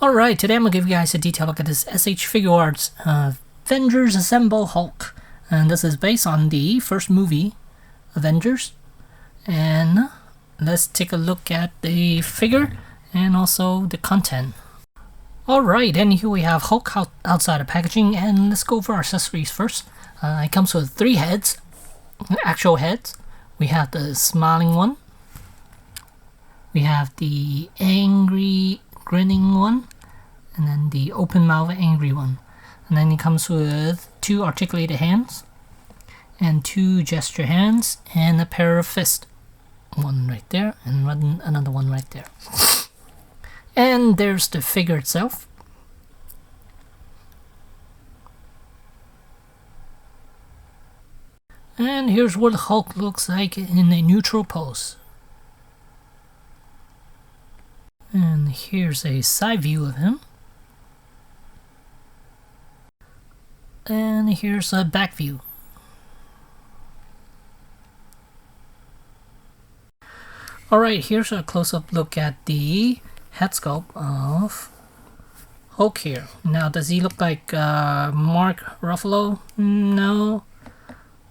Alright, today I'm going to give you guys a detailed look at this SH Figuarts Avengers Assemble Hulk. And this is based on the first movie, Avengers. And let's take a look at the figure and also the content. Alright, and here we have Hulk outside of packaging, and let's go for our accessories first. It comes with 3 heads, actual heads. We have the smiling one. We have the angry grinning one, and then the open mouth angry one. And then it comes with 2 articulated hands and 2 gesture hands and a pair of fists. One right there and another one right there. And there's the figure itself. And here's what Hulk looks like in a neutral pose. And here's a side view of him. And here's a back view. Alright, here's a close-up look at the head sculpt of Hulk here. Now, does he look like Mark Ruffalo? No.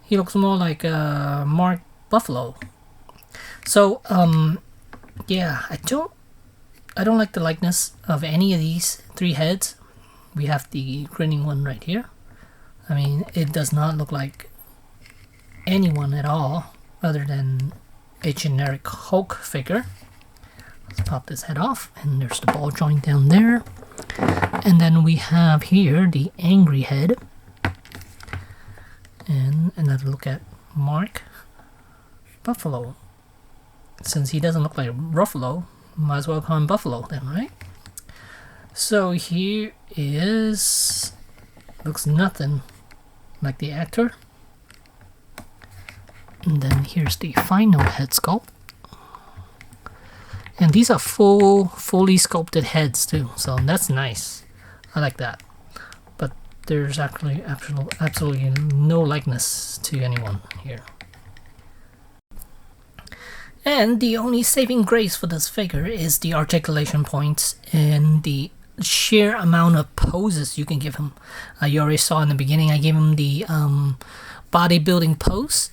He looks more like Mark Buffalo. So, yeah, I don't like the likeness of any of these 3 heads. We have the grinning one right here. I mean, it does not look like anyone at all other than a generic Hulk figure. Let's pop this head off, and there's the ball joint down there. And then we have here the angry head. And another look at Mark Buffalo. Since he doesn't look like Ruffalo, might as well call him Buffalo then, right? So here is, looks nothing like the actor. And then here's the final head sculpt. And these are fully sculpted heads too, so that's nice. I like that. But there's actually absolutely no likeness to anyone here. And the only saving grace for this figure is the articulation points and the sheer amount of poses you can give him. You already saw in the beginning I gave him the bodybuilding pose.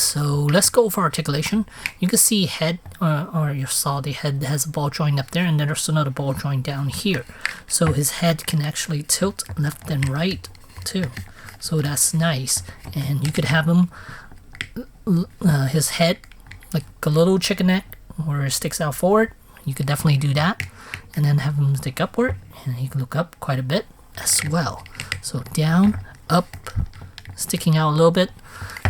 So let's go for articulation. You can see head, or you saw the head has a ball joint up there, and then there's another ball joint down here. So his head can actually tilt left and right too. So that's nice. And you could have him, his head, like a little chicken neck where it sticks out forward. You could definitely do that, and then have him stick upward, and he can look up quite a bit as well. So down, up, sticking out a little bit.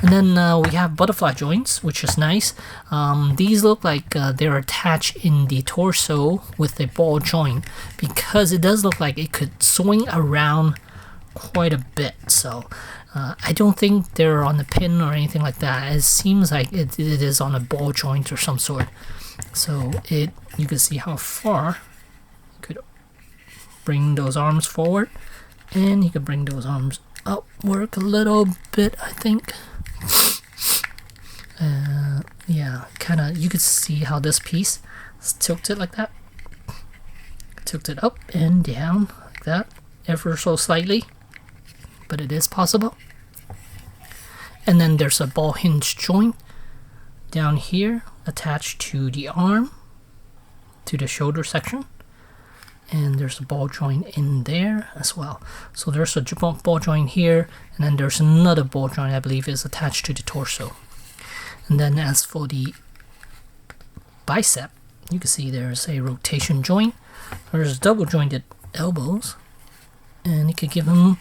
And then we have butterfly joints, which is nice. These look like they're attached in the torso with a ball joint, because it does look like it could swing around quite a bit. So I don't think they're on the pin or anything like that. It seems like it is on a ball joint or some sort. So you can see how far you could bring those arms forward, and you could bring those arms upward a little bit, I think. Yeah, kind of, you could see how this piece is tilted like that. Tilted up and down like that, ever so slightly, but it is possible. And then there's a ball hinge joint down here attached to the arm, to the shoulder section. And there's a ball joint in there as well. So there's a ball joint here, and then there's another ball joint I believe is attached to the torso. And then as for the bicep, you can see there's a rotation joint. There's double jointed elbows, and you could give him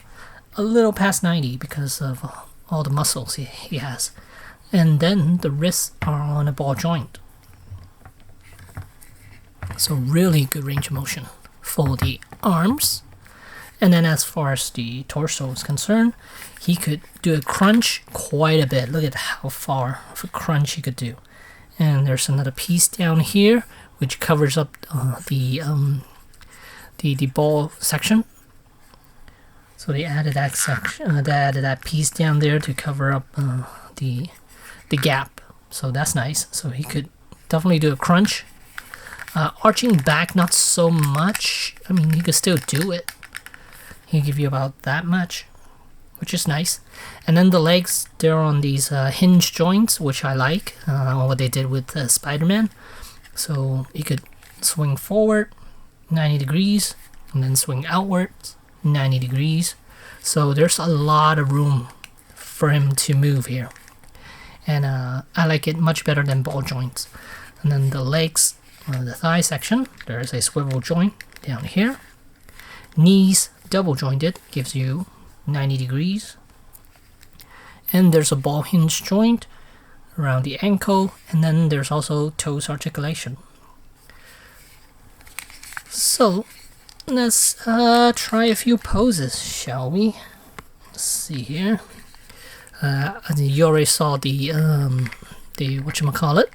a little past 90 because of all the muscles he has. And then the wrists are on a ball joint. So really good range of motion for the arms. And then as far as the torso is concerned, he could do a crunch quite a bit. Look at how far of a crunch he could do. And there's another piece down here which covers up the ball section. So they added that section, they added that piece down there to cover up the gap. So that's nice. So he could definitely do a crunch. Arching back, not so much. I mean, you can still do it. He'll give you about that much, which is nice. And then the legs, they're on these hinge joints, which I like, what they did with Spider-Man. So you could swing forward 90 degrees and then swing outwards 90 degrees. So there's a lot of room for him to move here. And I like it much better than ball joints. And then the legs, the thigh section, there's a swivel joint down here. Knees, double jointed, gives you 90 degrees. And there's a ball hinge joint around the ankle, and then there's also toes articulation. So let's try a few poses, shall we? Let's see here. You already saw the whatchamacallit,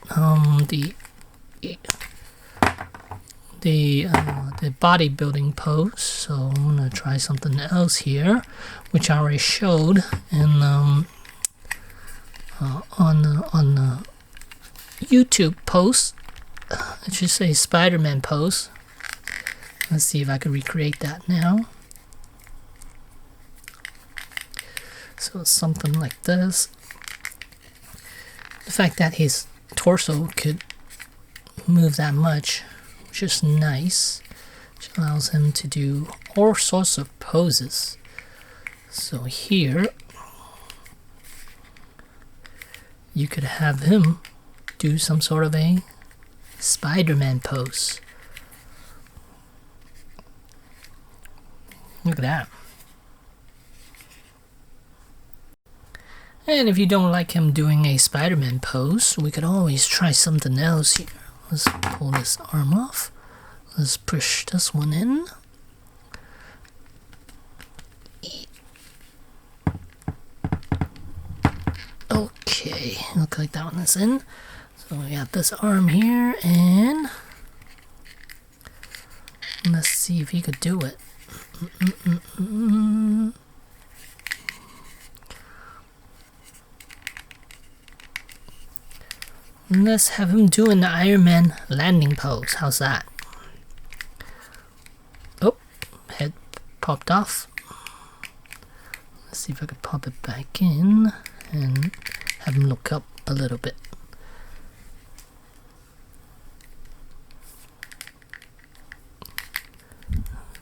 the bodybuilding pose. So I'm gonna try something else here, which I already showed in on YouTube post. It should say Spiderman Pose. Let's see if I can recreate that now. So it's something like this. The fact that his torso could move that much, which is nice, which allows him to do all sorts of poses. So here you could have him do some sort of a Spider-Man pose. Look at that. And if you don't like him doing a Spider-Man pose, we could always try something else here. Let's pull this arm off. Let's push this one in. Okay, looks like that one is in. So we got this arm here, and let's see if he could do it. Let's have him do an Iron Man landing pose. How's that? Oh, head popped off. Let's see if I could pop it back in and have him look up a little bit.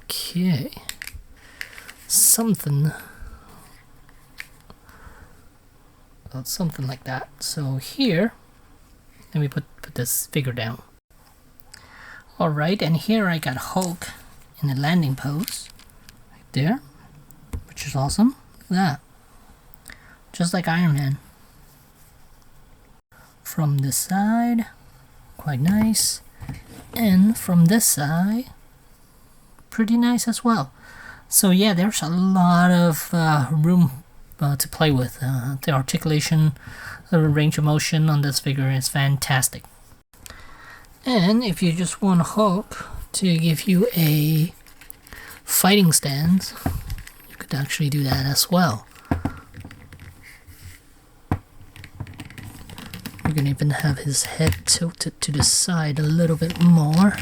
Okay, something like that. So here, let me put this figure down. Alright, and here I got Hulk in the landing pose, right there, which is awesome. Look at that. Just like Iron Man. From this side, quite nice. And from this side, pretty nice as well. So yeah, there's a lot of room to play with. The articulation, the range of motion on this figure is fantastic. And if you just want Hulk to give you a fighting stance, you could actually do that as well. You can even have his head tilted to the side a little bit more,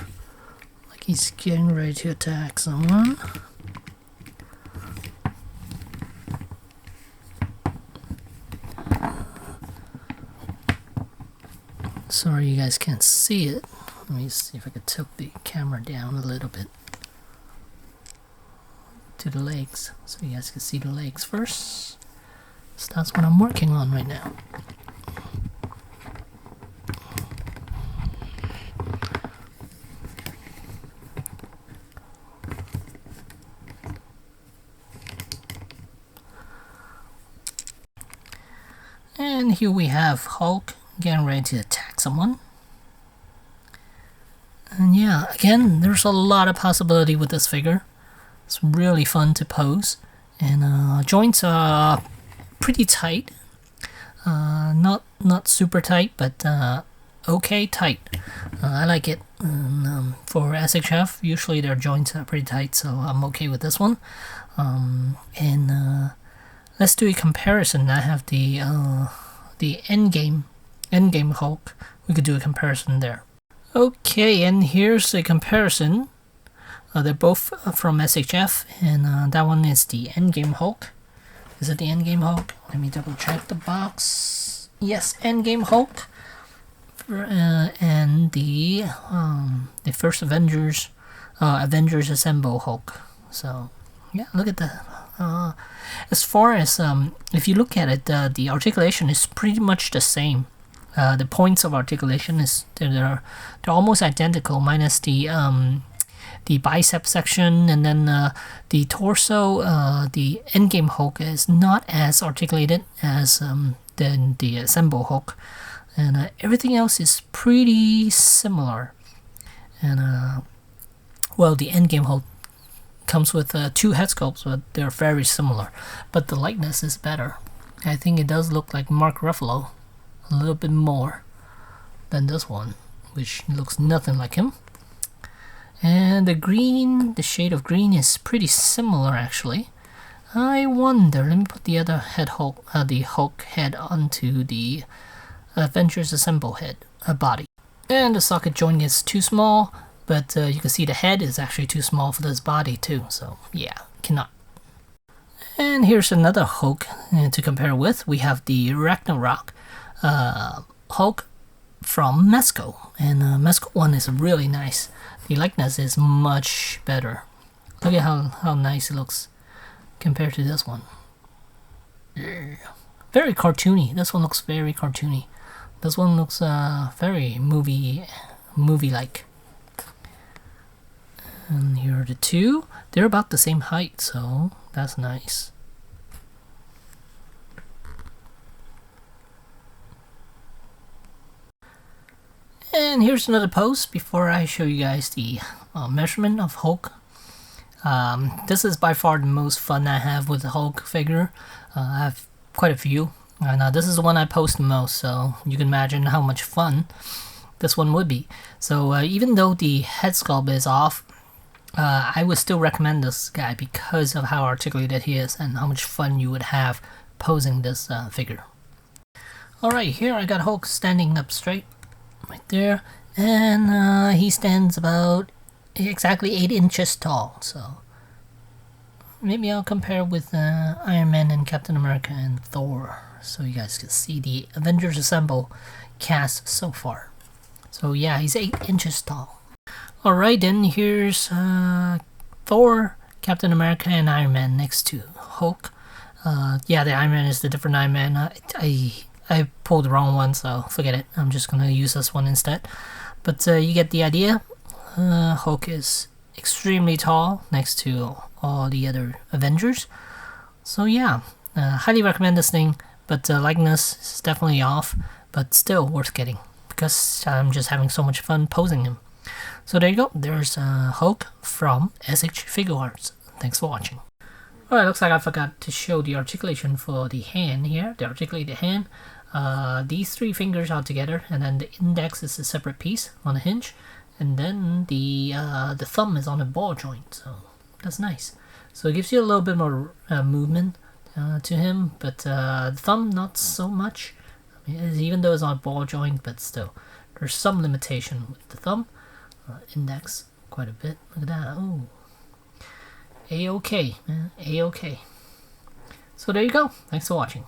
like he's getting ready to attack someone. Sorry you guys can't see it. Let me see if I could tilt the camera down a little bit to the legs so you guys can see the legs first. So that's what I'm working on right now. And here we have Hulk getting ready to attack someone. And yeah, again, there's a lot of possibility with this figure. It's really fun to pose. And joints are pretty tight. Not super tight, but okay tight. I like it. For SHF, usually their joints are pretty tight, so I'm okay with this one. Let's do a comparison. I have the Endgame Hulk. We could do a comparison there. Okay, and here's a comparison. They're both from SHF, and that one is the Endgame Hulk. Is it the Endgame Hulk? Let me double check the box. Yes, Endgame Hulk. And the first Avengers Assemble Hulk. So yeah, look at the as far as if you look at it, the articulation is pretty much the same. The points of articulation is they're almost identical, minus the bicep section, and then the torso. The Endgame Hulk is not as articulated as than the Assemble Hulk, and everything else is pretty similar. And well, the Endgame Hulk comes with 2 head sculpts, but they're very similar. But the likeness is better. I think it does look like Mark Ruffalo a little bit more than this one, which looks nothing like him. And the shade of green is pretty similar actually. I wonder, let me put the other head Hulk, the Hulk head onto the Avengers Assemble head, body. And the socket joint is too small, but you can see the head is actually too small for this body too, so yeah, cannot. And here's another Hulk to compare with. We have the Ragnarok Hulk from Mesco, and Mesco one is really nice. The likeness is much better. Look at how nice it looks compared to this one. Very cartoony. This one looks very cartoony. This one looks very movie-like. And here are the two. They're about the same height, so that's nice. And here's another pose before I show you guys the measurement of Hulk. This is by far the most fun I have with the Hulk figure. I have quite a few, and this is the one I post the most, so you can imagine how much fun this one would be. So even though the head sculpt is off, I would still recommend this guy because of how articulated he is and how much fun you would have posing this figure. Alright, here I got Hulk standing up straight, right there, and he stands about exactly 8 inches tall, so maybe I'll compare with Iron Man and Captain America and Thor, so you guys can see the Avengers Assemble cast so far. So yeah, he's 8 inches tall. Alright, then here's Thor, Captain America, and Iron Man next to Hulk. Yeah, the Iron Man is the different Iron Man. I pulled the wrong one, so forget it. I'm just gonna use this one instead. But you get the idea. Hulk is extremely tall next to all the other Avengers. So yeah, highly recommend this thing, but likeness is definitely off, but still worth getting because I'm just having so much fun posing him. So there you go, there's Hulk from SH Figuarts. Thanks for watching. Alright, looks like I forgot to show the articulation for the hand here, the articulated hand. These 3 fingers are together, and then the index is a separate piece on a hinge, and then the thumb is on a ball joint, so that's nice. So it gives you a little bit more movement to him, but the thumb not so much. I mean, even though it's on a ball joint, but still, there's some limitation with the thumb. Index quite a bit. Look at that. Oh, A-OK, man. A-OK. So there you go. Thanks for watching.